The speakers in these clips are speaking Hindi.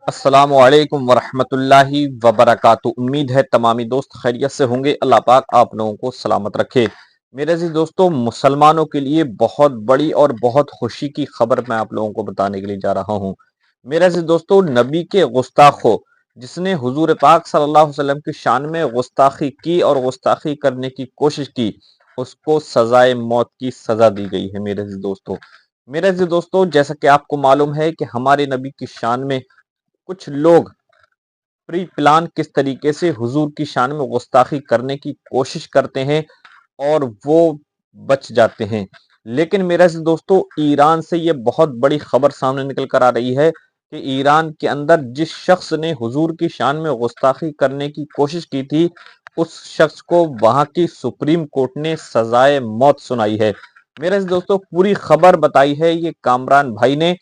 अस्सलामुअलैकुम वरहमतुल्लाहि वबरकातुहू। उम्मीद है तमामी दोस्त खैरियत से होंगे। अल्लाह पाक आप लोगों को सलामत रखे। मेरे अजीज दोस्तों, मुसलमानों के लिए बहुत बड़ी और बहुत खुशी की खबर मैं आप लोगों को बताने के लिए जा रहा हूँ। मेरे अजीज दोस्तों, नबी के गुस्ताखों, जिसने हुजूर पाक सल्लल्लाहु अलैहि वसल्लम की शान में गुस्ताखी की और गुस्ताखी करने की कोशिश की, उसको सजाए मौत की सजा दी गई है। मेरे अजीज दोस्तों, जैसा कि आपको मालूम है कि हमारे नबी की शान में कुछ लोग प्री प्लान किस तरीके से हुजूर की शान में गुस्ताखी करने की कोशिश करते हैं और वो बच जाते हैं। लेकिन मेरे से दोस्तों, ईरान से ये बहुत बड़ी खबर सामने निकल कर आ रही है कि ईरान के अंदर जिस शख्स ने हुजूर की शान में गुस्ताखी करने की कोशिश की थी, उस शख्स को वहां की सुप्रीम कोर्ट ने सजाए मौत सुनाई है। मेरे से दोस्तों, पूरी खबर बताई है ये कामरान भाई ने।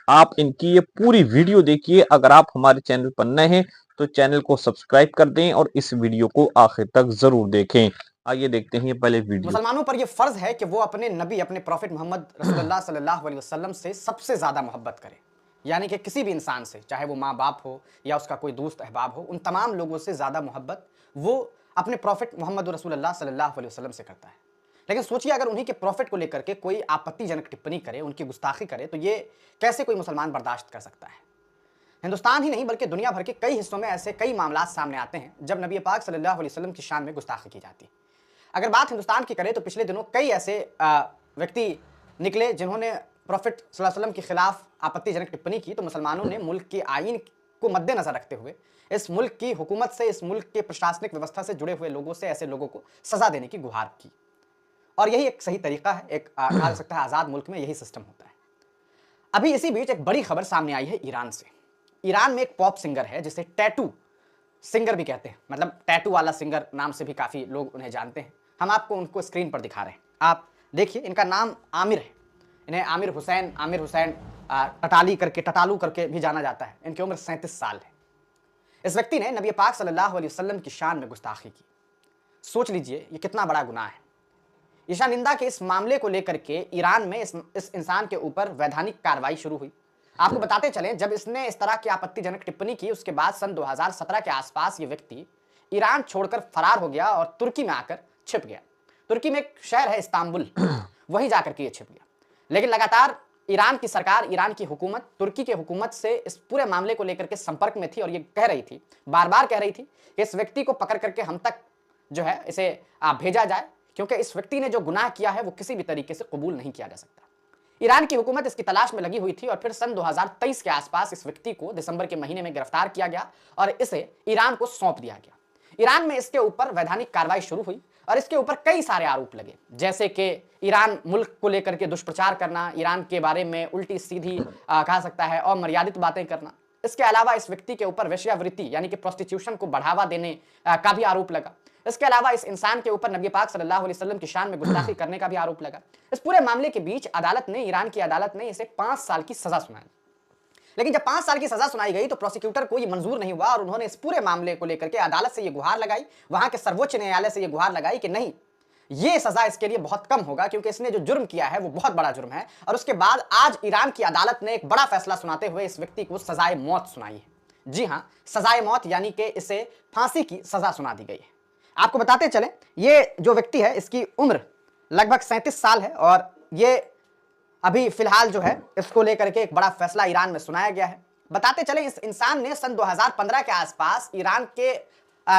आप इनकी ये पूरी वीडियो देखिए। अगर आप हमारे चैनल पर नए हैं तो चैनल को सब्सक्राइब कर दें और इस वीडियो को आखिर तक जरूर देखें। आइए देखते हैं ये पहले वीडियो। मुसलमानों पर यह फर्ज है कि वो अपने नबी अपने प्रॉफिट मोहम्मद रसूलुल्लाह सल्लल्लाहु अलैहि वसल्लम से सबसे ज़्यादा मोहब्बत करें। यानी कि किसी भी इंसान से, चाहे वो माँ बाप हो या उसका कोई दोस्त अहबाब हो, उन तमाम लोगों से ज़्यादा मोहब्बत वो अपने प्रॉफिट मोहम्मद रसूलुल्लाह सल्लल्लाहु अलैहि वसल्लम से करता है। लेकिन सोचिए, अगर उन्हीं के प्रॉफिट को लेकर के कोई आपत्तिजनक टिप्पणी करे, उनकी गुस्ताखी करे, तो ये कैसे कोई मुसलमान बर्दाश्त कर सकता है। हिंदुस्तान ही नहीं बल्कि दुनिया भर के कई हिस्सों में ऐसे कई मामला सामने आते हैं जब नबी पाक सल्लल्लाहु अलैहि वसल्लम की शान में गुस्ताखी की जाती है। अगर बात हिंदुस्तान की करें तो पिछले दिनों कई ऐसे व्यक्ति निकले जिन्होंने प्रॉफिट सल्लल्लाहु अलैहि वसल्लम के खिलाफ आपत्तिजनक टिप्पणी की। तो मुसलमानों ने मुल्क के आईन को मद्देनजर रखते हुए इस मुल्क की हुकूमत से, इस मुल्क के प्रशासनिक व्यवस्था से जुड़े हुए लोगों से ऐसे लोगों को सजा देने की गुहार की। और यही एक सही तरीका है। एक कहा जा सकता है आज़ाद मुल्क में यही सिस्टम होता है। अभी इसी बीच एक बड़ी खबर सामने आई है ईरान से। ईरान में एक पॉप सिंगर है जिसे टैटू सिंगर भी कहते हैं, मतलब टैटू वाला सिंगर नाम से भी काफ़ी लोग उन्हें जानते हैं। हम आपको उनको स्क्रीन पर दिखा रहे हैं, आप देखिए। इनका नाम आमिर है। इन्हें आमिर हुसैन टटाली करके, टटालू करके भी जाना जाता है। इनकी उम्र 37 साल है। इस व्यक्ति ने नबी पाक सल्लल्लाहु अलैहि वसल्लम की शान में गुस्ताखी की। सोच लीजिए ये कितना बड़ा गुनाह है। ईशा निंदा के इस मामले को लेकर के ईरान में इस इंसान के ऊपर वैधानिक कार्रवाई शुरू हुई। आपको बताते चलें, जब इसने इस तरह की आपत्तिजनक टिप्पणी की, उसके बाद सन 2017 के आसपास ये व्यक्ति ईरान छोड़कर फरार हो गया और तुर्की में आकर छिप गया। तुर्की में एक शहर है इस्तांबुल, वहीं जाकर के ये छिप गया। लेकिन लगातार ईरान की सरकार, ईरान की हुकूमत तुर्की की हुकूमत से इस पूरे मामले को लेकर के संपर्क में थी और ये कह रही थी, बार बार कह रही थी कि इस व्यक्ति को पकड़ करके हम तक जो है इसे भेजा जाए, क्योंकि इस व्यक्ति ने जो गुनाह किया है वो किसी भी तरीके से कबूल नहीं किया जा सकता। ईरान की हुकूमत इसकी तलाश में लगी हुई थी और फिर सन 2023 के आसपास इस व्यक्ति को दिसंबर के महीने में गिरफ्तार किया गया और इसे ईरान को सौंप दिया गया। ईरान में इसके ऊपर वैधानिक कार्रवाई शुरू हुई और इसके ऊपर कई सारे आरोप लगे, जैसे कि ईरान मुल्क को लेकर के दुष्प्रचार करना, ईरान के बारे में उल्टी सीधी कहा सकता है अमर्यादित बातें करना। इसके अलावा इस व्यक्ति के ऊपर वेश्यावृत्ति यानी कि प्रोस्टिट्यूशन को बढ़ावा देने का भी आरोप लगा। इसके अलावा इस इंसान के ऊपर नबी पाक सल्लल्लाहु अलैहि वसल्लम की शान में गुस्ताखी करने का भी आरोप लगा। इस पूरे मामले के बीच ईरान की अदालत ने इसे 5 साल की सजा सुनाई। लेकिन जब 5 साल की सजा सुनाई गई तो प्रोसिक्यूटर को ये मंजूर नहीं हुआ और उन्होंने इस पूरे मामले को लेकर के अदालत से ये गुहार लगाई, वहां के सर्वोच्च न्यायालय से ये गुहार लगाई कि नहीं, ये सजा इसके लिए बहुत कम होगा क्योंकि इसने जो जुर्म किया है वो बहुत बड़ा जुर्म है। और उसके बाद आज ईरान की अदालत ने एक बड़ा फैसला सुनाते हुए इस व्यक्ति को सजाए मौत सुनाई है। जी हाँ, सजाए मौत, यानी कि इसे फांसी की सजा सुना दी गई है। आपको बताते चलें, ये जो व्यक्ति है इसकी उम्र लगभग 37 साल है और ये अभी फिलहाल जो है इसको लेकर के एक बड़ा फैसला ईरान में सुनाया गया है। बताते चलें, इस इंसान ने सन 2015 के आसपास ईरान के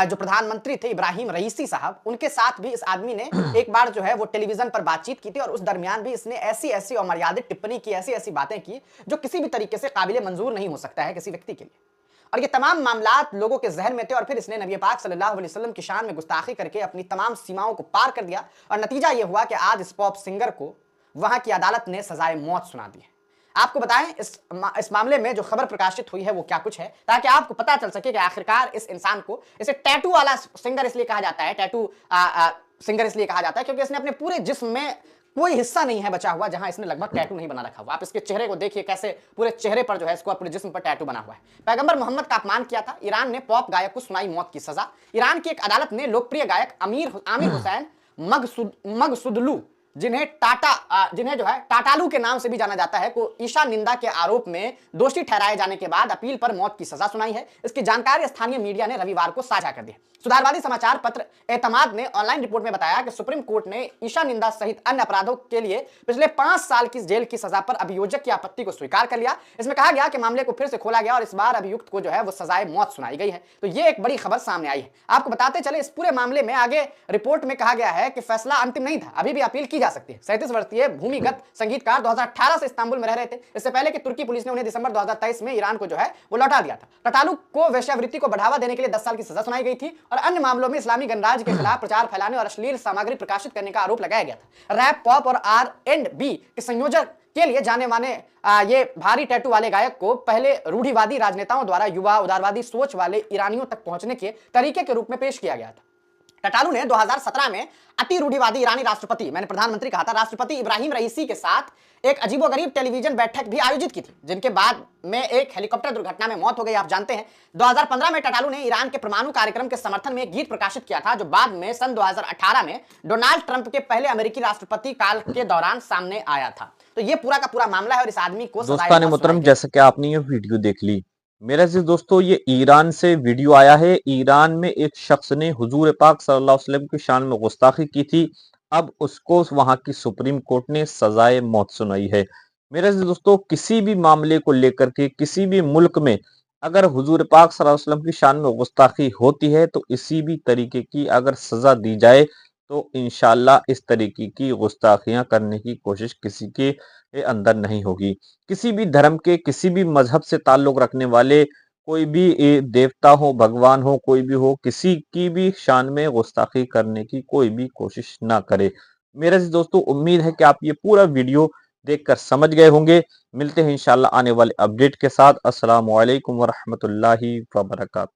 जो प्रधानमंत्री थे इब्राहिम रईसी साहब, उनके साथ भी इस आदमी ने एक बार जो है वो टेलीविजन पर बातचीत की थी और उस दरमियान भी इसने ऐसी ऐसी अमर्यादित टिप्पणी की, ऐसी ऐसी बातें की जो किसी भी तरीके से काबिल मंजूर नहीं हो सकता है किसी व्यक्ति के लिए। और ये तमाम मामलात लोगों के जहन में थे और फिर इसने नबी पाक सल्लल्लाहु अलैहि वसल्लम की शान में गुस्ताखी करके अपनी तमाम सीमाओं को पार कर दिया और नतीजा ये हुआ कि आज इस पॉप सिंगर को वहां की अदालत ने सजाए मौत सुना दी है। आपको बताएं इस मामले में जो खबर प्रकाशित हुई है वो क्या कुछ है, ताकि आपको पता चल सके कि आखिरकार इस इंसान को, इसे टैटू वाला सिंगर इसलिए कहा जाता है, टैटू सिंगर इसलिए कहा जाता है क्योंकि इसने अपने पूरे जिस्म में कोई हिस्सा नहीं है बचा हुआ जहां इसने लगभग टैटू नहीं बना रखा हुआ। आप इसके चेहरे को देखिए, कैसे पूरे चेहरे पर जो है इसको पूरे जिस्म पर टैटू बना हुआ है। पैगंबर मोहम्मद का अपमान किया था। ईरान ने पॉप गायक को सुनाई मौत की सजा। ईरान की एक अदालत ने लोकप्रिय गायक आमिर हुसैन मगसुदलू जिन्हें जो है टाटालू के नाम से भी जाना जाता है, को ईशा निंदा के आरोप में दोषी ठहराए जाने के बाद अपील पर मौत की सजा सुनाई है। इसकी जानकारी स्थानीय मीडिया ने रविवार को साझा कर दी। सुधारवादी समाचार पत्र एतमाद ने ऑनलाइन रिपोर्ट में बताया कि सुप्रीम कोर्ट ने ईशा निंदा सहित अन्य अपराधों के लिए पिछले 5 साल की जेल की सजा पर अभियोजक की आपत्ति को स्वीकार कर लिया। इसमें कहा गया कि मामले को फिर से खोला गया और इस बार अभियुक्त को जो है वो सजाए मौत सुनाई गई है। तो ये एक बड़ी खबर सामने आई है। आपको बताते चले, इस पूरे मामले में आगे रिपोर्ट में कहा गया है कि फैसला अंतिम नहीं था, अभी भी अपील की जा सकती है। 37 वर्षीय भूमिगत संगीतकार 2018 से इस्तांबुल में रह रहे थे। इससे पहले कि तुर्की पुलिस ने उन्हें दिसंबर 2023 में ईरान को जो है वो लौटा दिया था। टाटालू को वेश्यावृत्ति को बढ़ावा देने के लिए 10 साल की सजा सुनाई गई थी और अन्य मामलों में इस्लामी गणराज्य के खिलाफ प्रचार फैलाने और अश्लील सामग्री प्रकाशित करने का आरोप लगाया गया था। रैप, पॉप और R&B के संयोजक के लिए जाने माने ये भारी टैटू वाले गायक को पहले रूढ़िवादी राजनेताओं द्वारा युवा उदारवादी सोच वाले ईरानियों तक पहुंचने के तरीके के रूप में पेश किया गया था। टाटालू ने 2017 में अति रूढ़िवादी ईरानी राष्ट्रपति, मैंने प्रधानमंत्री कहा था, राष्ट्रपति इब्राहिम रईसी के साथ एक अजीबोगरीब टेलीविजन बैठक भी आयोजित की थी, जिनके बाद में एक हेलीकॉप्टर दुर्घटना में मौत हो गई। आप जानते हैं 2015 में टाटालू ने ईरान के परमाणु कार्यक्रम के समर्थन में एक गीत प्रकाशित किया था, जो बाद में सन 2018 में डोनाल्ड ट्रंप के पहले अमेरिकी राष्ट्रपति काल के दौरान सामने आया था। तो ये पूरा का पूरा मामला है और इस आदमी को दोस्तान मोहतरम, जैसे कि आपने ये वीडियो देख ली, मेरे अजीज दोस्तों, ये ईरान से वीडियो आया है। ईरान में एक शख्स ने हुजूर पाक सल्लल्लाहु अलैहि वसल्लम की शान में गुस्ताखी की थी। अब उसको वहां की सुप्रीम कोर्ट ने सजाए मौत सुनाई है। मेरे अजीज दोस्तों, किसी भी मामले को लेकर के किसी भी मुल्क में अगर हुजूर पाक सल्लल्लाहु अलैहि वसल्लम की शान में गुस्ताखी होती है तो इसी भी तरीके की अगर सजा दी जाए तो इंशाअल्लाह इस तरीके की गुस्ताखियां करने की कोशिश किसी के अंदर नहीं होगी। किसी भी धर्म के, किसी भी मजहब से ताल्लुक रखने वाले कोई भी देवता हो, भगवान हो, कोई भी हो, किसी की भी शान में गुस्ताखी करने की कोई भी कोशिश ना करे। मेरे दोस्तों, उम्मीद है कि आप ये पूरा वीडियो देखकर समझ गए होंगे। मिलते हैं इंशाल्लाह आने वाले अपडेट के साथ। अस्सलामु अलैकुम वरहमतुल्लाहि वबरकातुहू।